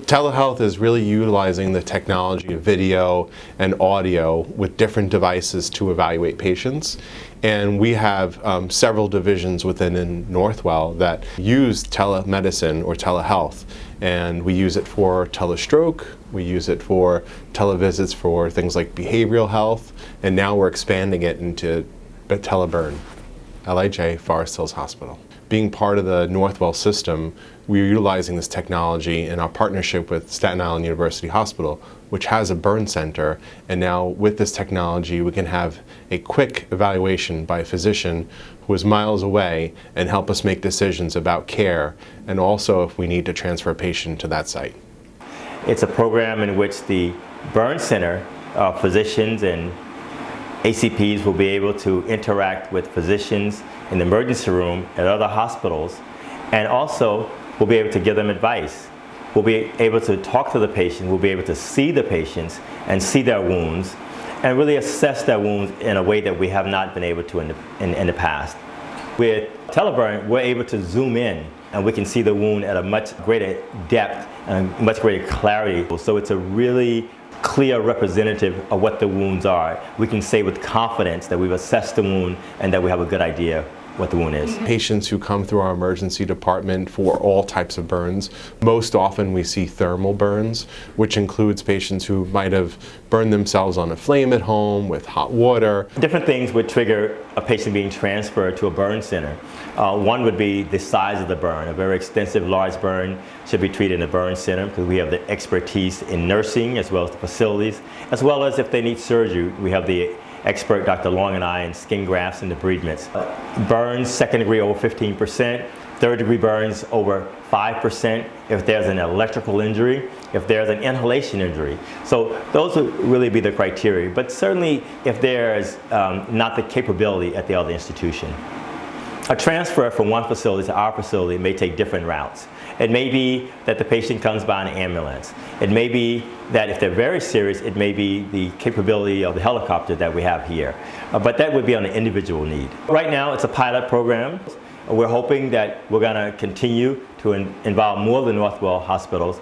Telehealth is really utilizing the technology of video and audio with different devices to evaluate patients. And we have several divisions within Northwell that use telemedicine or telehealth. And we use it for telestroke, we use it for televisits for things like behavioral health, and now we're expanding it into teleburn, LIJ Forest Hills Hospital. Being part of the Northwell system, we're utilizing this technology in our partnership with Staten Island University Hospital, which has a burn center, and now with this technology we can have a quick evaluation by a physician who is miles away and help us make decisions about care, and also if we need to transfer a patient to that site. It's a program in which the burn center physicians and ACPs will be able to interact with physicians in the emergency room at other hospitals, and also we'll be able to give them advice. We'll be able to talk to the patient, we'll be able to see the patients and see their wounds and really assess their wounds in a way that we have not been able to in the past. With teleburn, we're able to zoom in and we can see the wound at a much greater depth and much greater clarity. So it's a really clear representative of what the wounds are. We can say with confidence that we've assessed the wound and that we have a good idea what the wound is. Patients who come through our emergency department for all types of burns, most often we see thermal burns, which includes patients who might have burned themselves on a flame at home with hot water. Different things would trigger a patient being transferred to a burn center. One would be the size of the burn. A very extensive, large burn should be treated in a burn center because we have the expertise in nursing as well as the facilities, as well as if they need surgery, we have the expert Dr. Long and I in skin grafts and debridements. Burns, second degree over 15%, third degree burns over 5% if there's an electrical injury, if there's an inhalation injury. So those would really be the criteria, but certainly if there's not the capability at the other institution. A transfer from one facility to our facility may take different routes. It may be that the patient comes by an ambulance. It may be that if they're very serious, it may be the capability of the helicopter that we have here. But that would be on an individual need. Right now, it's a pilot program. We're hoping that we're going to continue to involve more of the Northwell hospitals.